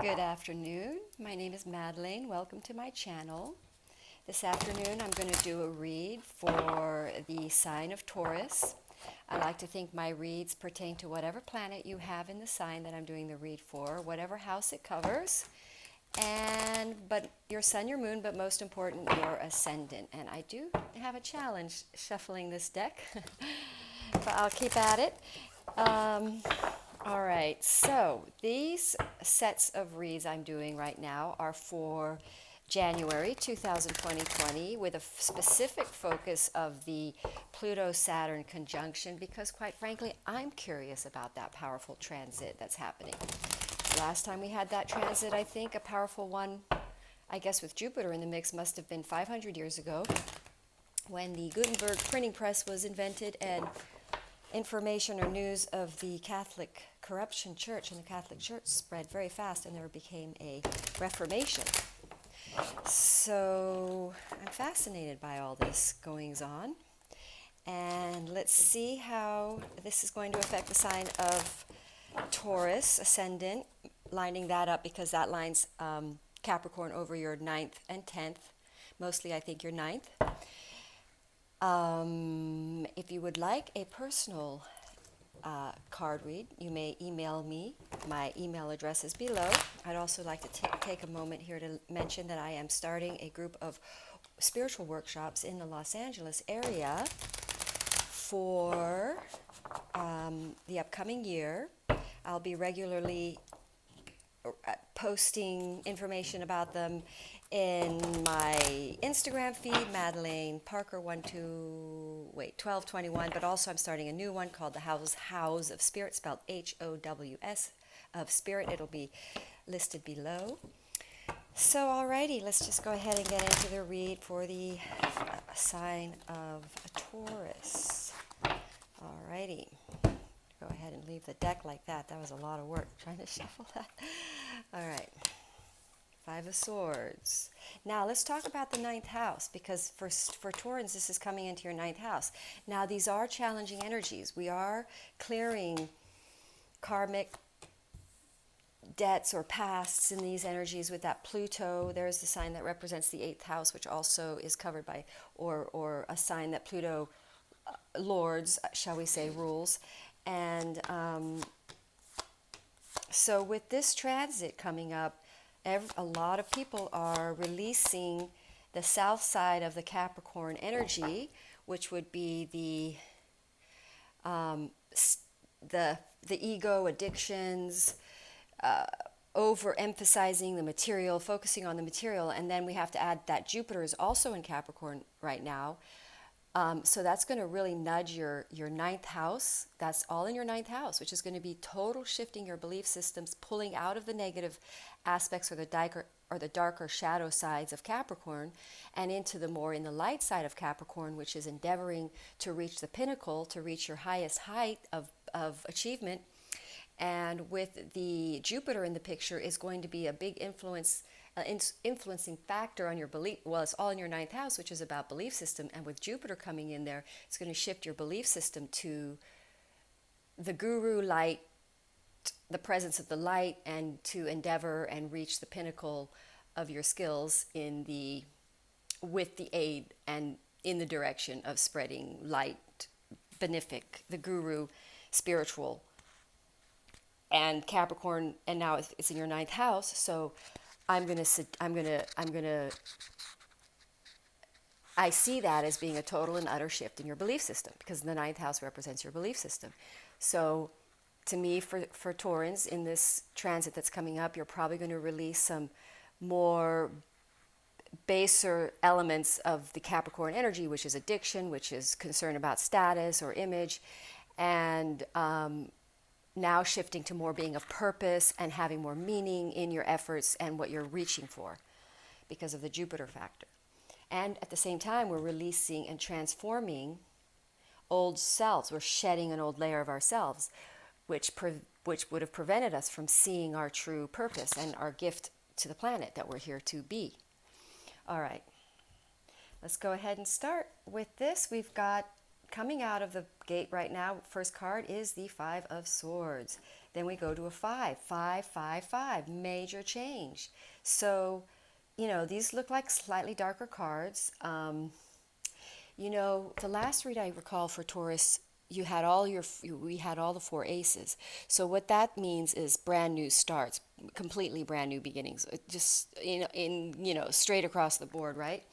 Good afternoon. My name is Madeleine. Welcome to my channel. This afternoon I'm going to do a read for the sign of Taurus. I like to think my reads pertain to whatever planet you have in the sign that I'm doing the read for, whatever house it covers, but your sun, your moon, but most important, your ascendant. And I do have a challenge shuffling this deck, but I'll keep at it. Um, all right, so these sets of reads I'm doing right now are for January 2020 with a specific focus of the Pluto-Saturn conjunction because quite frankly, I'm curious about that powerful transit that's happening. Last time we had that transit, I think a powerful one, I guess with Jupiter in the mix, must have been 500 years ago when the Gutenberg printing press was invented and information or news of the Catholic corruption church and the Catholic Church spread very fast and there became a reformation. So I'm fascinated by all this goings on. And let's see how this is going to affect the sign of Taurus ascendant, lining that up because that lines Capricorn over your 9th and 10th. Mostly I think your 9th. If you would like a personal card read, you may email me. My email address is below. I'd also like to take a moment here to mention that I am starting a group of spiritual workshops in the Los Angeles area for the upcoming year. I'll be regularly posting information about them in my Instagram feed, Madeleine Parker 1221, but also I'm starting a new one called the House of Spirit, spelled HOWS of Spirit. It'll be listed below. So alrighty, let's just go ahead and get into the read for the sign of Taurus. Alrighty. Go ahead and leave the deck like that. That was a lot of work trying to shuffle that. All right. 5 of Swords. Now let's talk about the 9th house because for Taurans this is coming into your 9th house. Now these are challenging energies. We are clearing karmic debts or pasts in these energies with that Pluto. There's the sign that represents the 8th house, which also is covered by or a sign that Pluto lords, shall we say, rules. And so with this transit coming up, a lot of people are releasing the south side of the Capricorn energy, which would be the ego, addictions, overemphasizing the material, focusing on the material, and then we have to add that Jupiter is also in Capricorn right now. So that's going to really nudge your 9th house. That's all in your 9th house, which is going to be total shifting your belief systems, pulling out of the negative aspects or the darker shadow sides of Capricorn and into the more in the light side of Capricorn, which is endeavoring to reach the pinnacle, to reach your highest height of achievement. And with the Jupiter in the picture is going to be a big influencing factor on your belief. Well, it's all in your 9th house, which is about belief system. And with Jupiter coming in there, it's going to shift your belief system to the guru light, the presence of the light, and to endeavor and reach the pinnacle of your skills with the aid and in the direction of spreading light, benefic, the guru, spiritual. And Capricorn, and now it's in your 9th house, so I see that as being a total and utter shift in your belief system because the 9th house represents your belief system. So to me, for Taurans in this transit that's coming up, you're probably going to release some more baser elements of the Capricorn energy, which is addiction, which is concern about status or image, and now shifting to more being of purpose and having more meaning in your efforts and what you're reaching for because of the Jupiter factor. And at the same time, we're releasing and transforming old selves. We're shedding an old layer of ourselves, which would have prevented us from seeing our true purpose and our gift to the planet that we're here to be. All right, let's go ahead and start with this. We've got coming out of the gate right now, first card is the 5 of Swords. Then we go to a 5, 5, 5, 5, major change. So, these look like slightly darker cards. The last read I recall for Taurus, we had all the four aces. So what that means is brand new starts, completely brand new beginnings, just straight across the board, right?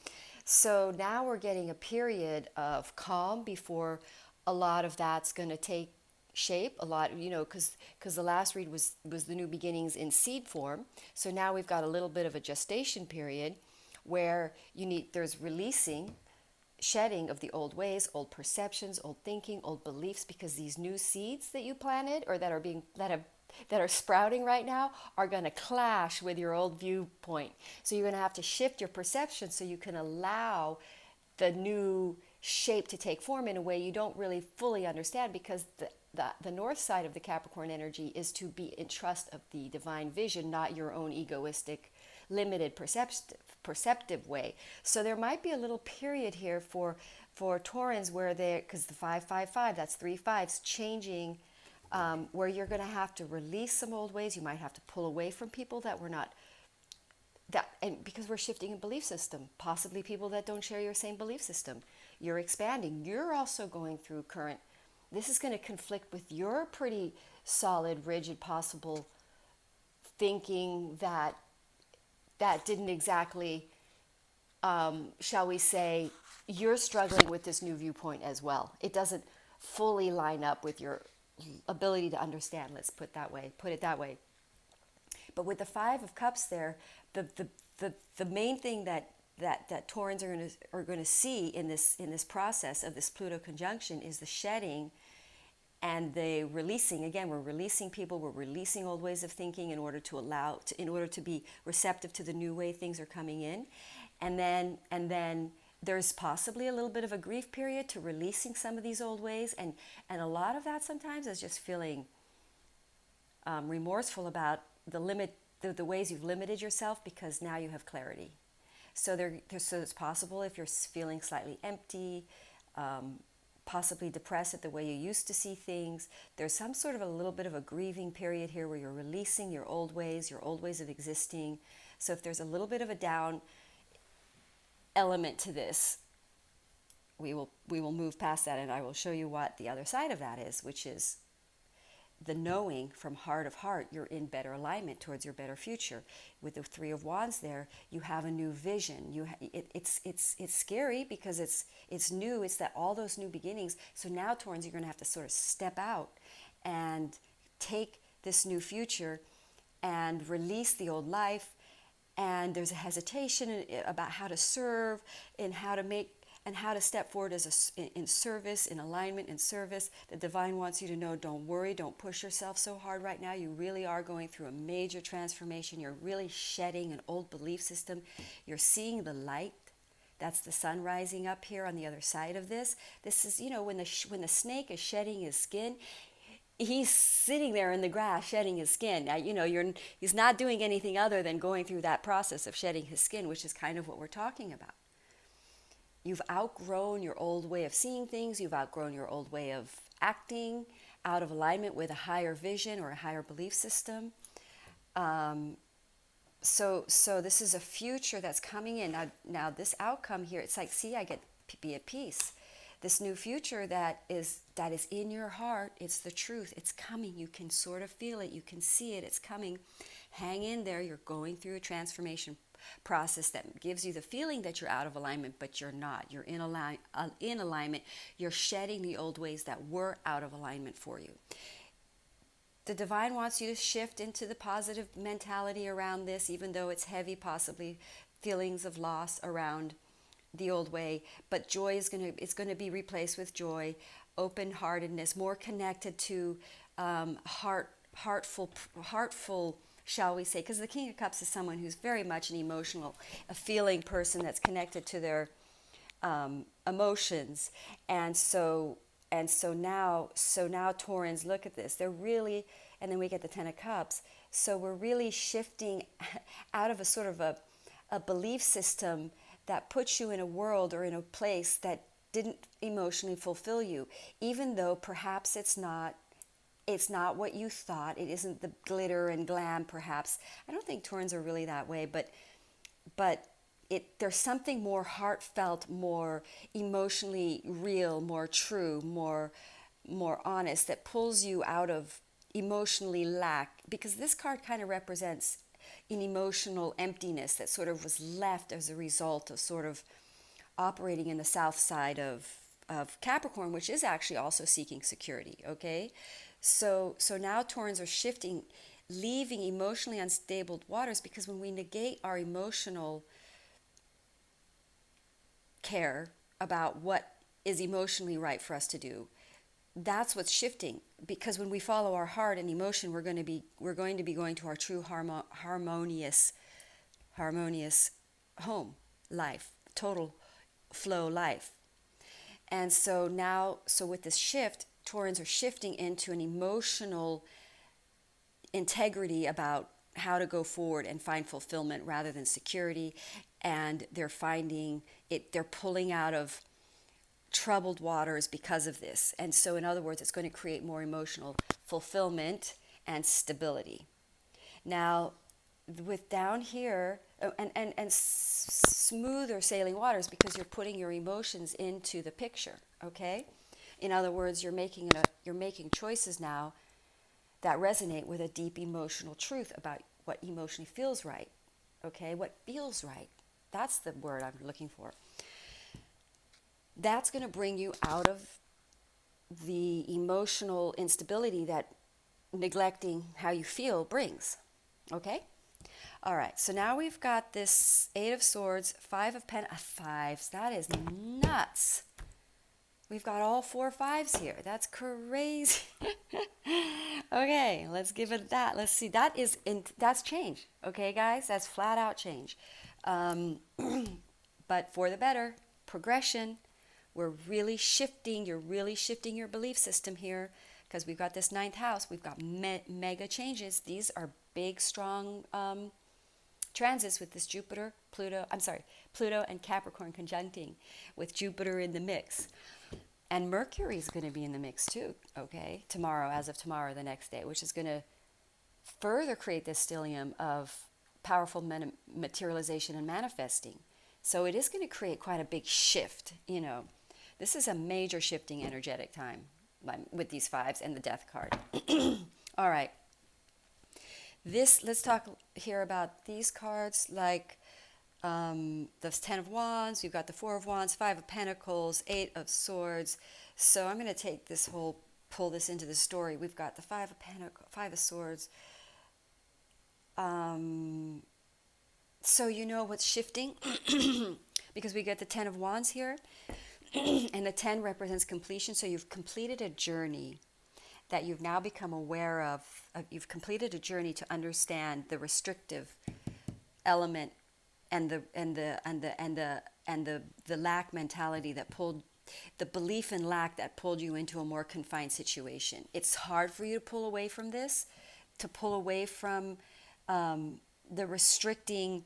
So now we're getting a period of calm before a lot of that's going to take shape. A lot, because the last read was the new beginnings in seed form. So now we've got a little bit of a gestation period where there's releasing, shedding of the old ways, old perceptions, old thinking, old beliefs, because these new seeds that you planted or that are sprouting right now are going to clash with your old viewpoint. So you're going to have to shift your perception so you can allow the new shape to take form in a way you don't really fully understand, because the north side of the Capricorn energy is to be in trust of the divine vision, not your own egoistic, limited perceptive way. So there might be a little period here for Taurans where because the 555, that's 3 fives changing, where you're going to have to release some old ways. You might have to pull away from people that were not and because we're shifting a belief system, possibly people that don't share your same belief system. You're expanding. You're also going through this is going to conflict with your pretty solid, rigid, possible thinking that didn't exactly, shall we say, you're struggling with this new viewpoint as well. It doesn't fully line up with your ability to understand, let's put it that way. But with the 5 of Cups there, the main thing that Taurans are going to see in this process of this Pluto conjunction is the shedding and the releasing. Again, we're releasing people, we're releasing old ways of thinking in order to be receptive to the new way things are coming in. And then there's possibly a little bit of a grief period to releasing some of these old ways, and a lot of that sometimes is just feeling remorseful about the ways you've limited yourself, because now you have clarity. So so it's possible, if you're feeling slightly empty, possibly depressed at the way you used to see things, there's some sort of a little bit of a grieving period here where you're releasing your old ways of existing. So if there's a little bit of a down element to this, we will move past that, and I will show you what the other side of that is, which is the knowing from heart of heart you're in better alignment towards your better future. With the 3 of Wands there, you have a new vision. It's scary because it's new. It's that all those new beginnings. So now, Taurans, you're going to have to sort of step out and take this new future and release the old life. And there's a hesitation about how to serve and how to step forward in service, in alignment, in service. The divine wants you to know, don't worry, don't push yourself so hard right now. You really are going through a major transformation. You're really shedding an old belief system. You're seeing the light. That's the sun rising up here on the other side of this. This is, when the snake is shedding his skin, he's sitting there in the grass shedding his skin. Now, he's not doing anything other than going through that process of shedding his skin, which is kind of what we're talking about. You've outgrown your old way of seeing things. You've outgrown your old way of acting out of alignment with a higher vision or a higher belief system. So this is a future that's coming in. Now this outcome here, it's like, see, I get to be at peace. This new future that is in your heart, it's the truth. It's coming. You can sort of feel it. You can see it. It's coming. Hang in there. You're going through a transformation process that gives you the feeling that you're out of alignment, but you're not. You're in alignment. You're shedding the old ways that were out of alignment for you. The divine wants you to shift into the positive mentality around this, even though it's heavy, possibly feelings of loss around the old way. But joy is going to be replaced with joy, open-heartedness, more connected to heartful, shall we say, because the King of Cups is someone who's very much a feeling person that's connected to their emotions. And so now Taurans, look at this. They're really, and then we get the 10 of Cups. So we're really shifting out of a sort of a belief system that puts you in a world or in a place that didn't emotionally fulfill you, even though perhaps it's not it's not what you thought. It isn't the glitter and glam, perhaps. I don't think Taurans are really that way, but there's something more heartfelt, more emotionally real, more true, more honest, that pulls you out of emotionally lack, because this card kind of represents an emotional emptiness that sort of was left as a result of sort of operating in the south side of Capricorn, which is actually also seeking security, okay? So now Taurans are shifting, leaving emotionally unstable waters, because when we negate our emotional care about what is emotionally right for us to do, that's what's shifting. Because when we follow our heart and emotion, we're going to be going to our true harmonious home life, total flow life. And so now, so with this shift, Taurans are shifting into an emotional integrity about how to go forward and find fulfillment rather than security. And they're finding it, they're pulling out of troubled waters because of this. And so, in other words, it's going to create more emotional fulfillment and stability. Now, with down here, and smoother sailing waters, because you're putting your emotions into the picture, okay? In other words, you're making choices now that resonate with a deep emotional truth about what emotionally feels right, okay? What feels right. That's the word I'm looking for. That's going to bring you out of the emotional instability that neglecting how you feel brings, okay? All right, so now we've got this Eight of Swords, Five of Fives. That is nuts. We've got all 4 fives here. That's crazy. Okay, let's give it that. Let's see. That's change. Okay, guys, that's flat out change. But for the better, progression. We're really shifting. You're really shifting your belief system here, because we've got this ninth house. We've got mega changes. These are big, strong transits with this Pluto and Capricorn conjuncting, with Jupiter in the mix. And Mercury is going to be in the mix too, okay? As of tomorrow, the next day, which is going to further create this stellium of powerful materialization and manifesting. So it is going to create quite a big shift, you know. This is a major shifting energetic time with these fives and the Death card. All right. Let's talk here about these cards, like the Ten of Wands. You've got the Four of Wands, Five of Pentacles, Eight of Swords. So I'm going to pull this into the story. We've got the Five of Swords. So you know what's shifting? Because we get the Ten of Wands here. And the 10 represents completion. So you've completed a journey that you've now become aware of. You've completed a journey to understand the restrictive element and the lack mentality that pulled, the belief in lack that pulled you into a more confined situation. It's hard for you to pull away from this, to pull away from the restricting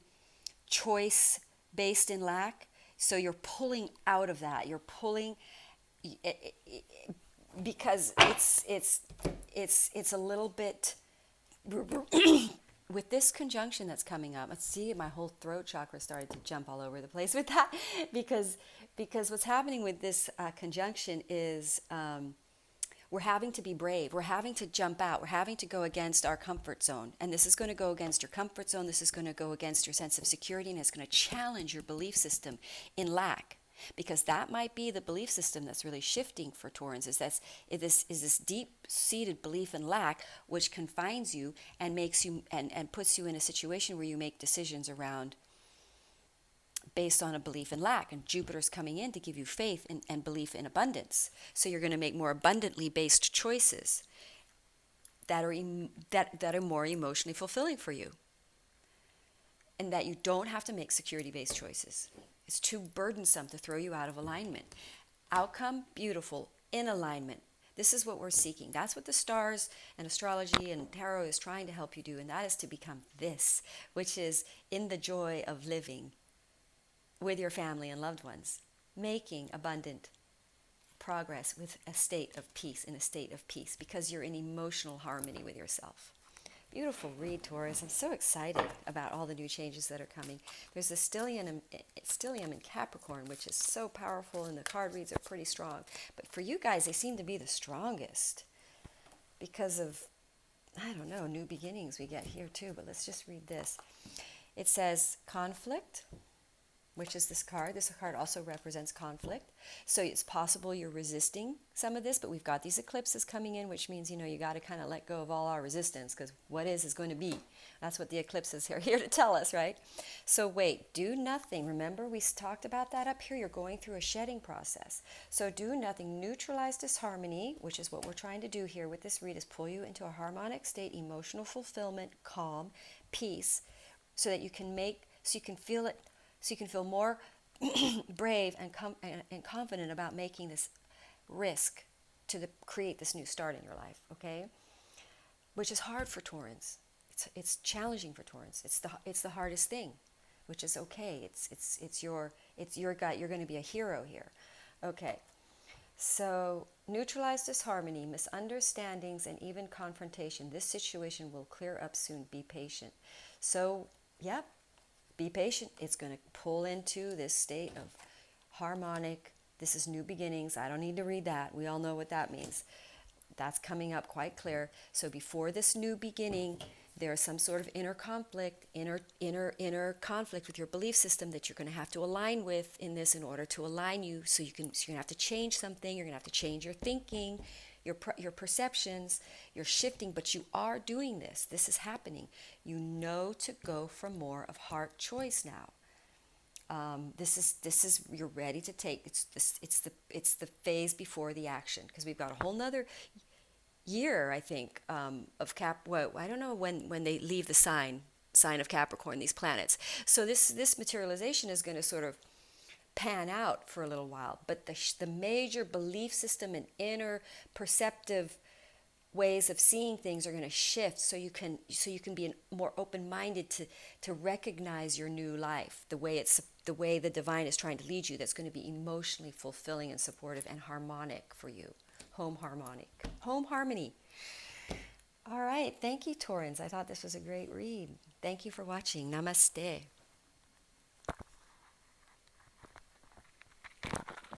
choice based in lack. So you're pulling out of that. You're pulling because it's a little bit with this conjunction that's coming up. Let's see, my whole throat chakra started to jump all over the place with that, because what's happening with this conjunction is we're having to be brave. We're having to jump out. We're having to go against our comfort zone. And this is going to go against your comfort zone. This is going to go against your sense of security, and it's going to challenge your belief system in lack. Because that might be the belief system that's really shifting for Taurans, is this deep-seated belief in lack, which confines you and makes you and puts you in a situation where you make decisions around based on a belief in lack. And Jupiter's coming in to give you faith and belief in abundance. So you're going to make more abundantly based choices that are more emotionally fulfilling for you, and that you don't have to make security-based choices. It's too burdensome to throw you out of alignment. Outcome, beautiful, in alignment. This is what we're seeking. That's what the stars and astrology and tarot is trying to help you do, and that is to become this, which is in the joy of living with your family and loved ones, making abundant progress with a state of peace, in a state of peace, because you're in emotional harmony with yourself. Beautiful read, Taurus. I'm so excited about all the new changes that are coming. There's a stellium in Capricorn, which is so powerful, and the card reads are pretty strong. But for you guys, they seem to be the strongest because of, I don't know, new beginnings we get here too. But let's just read this. It says conflict, which is this card. This card also represents conflict. So it's possible you're resisting some of this, but we've got these eclipses coming in, which means, you got to kind of let go of all our resistance, because what is going to be. That's what the eclipses are here to tell us, right? So wait, do nothing. Remember, we talked about that up here. You're going through a shedding process. So do nothing. Neutralize disharmony, which is what we're trying to do here with this read, is pull you into a harmonic state, emotional fulfillment, calm, peace, so that you can feel it, so you can feel more brave and confident about making this risk to create this new start in your life, okay? Which is hard for Taurans. It's challenging for Taurans. It's the hardest thing, which is okay. It's your gut. You're going to be a hero here, okay? So neutralize disharmony, misunderstandings, and even confrontation. This situation will clear up soon. Be patient. So, yeah. Be patient. It's going to pull into this state of harmonic. This is new beginnings. I don't need to read that. We all know what that means. That's coming up quite clear. So before this new beginning, there's some sort of inner conflict, inner conflict with your belief system that you're going to have to align with in this in order to align you. So you're going to have to change something. You're going to have to change your thinking, your perceptions. You're shifting, but you are doing this. This is happening. You know to go for more of heart choice now. This is you're ready to take. It's the phase before the action, because we've got a whole nother year, I think, of Well, I don't know when they leave the sign of Capricorn, these planets. So this materialization is going to sort of pan out for a little while, but the major belief system and inner perceptive ways of seeing things are going to shift, so you can be more open-minded to recognize your new life, the way the divine is trying to lead you. That's going to be emotionally fulfilling and supportive and harmonic for you. Home harmony. All right, thank you, Taurans. I thought this was a great read. Thank you for watching. Namaste.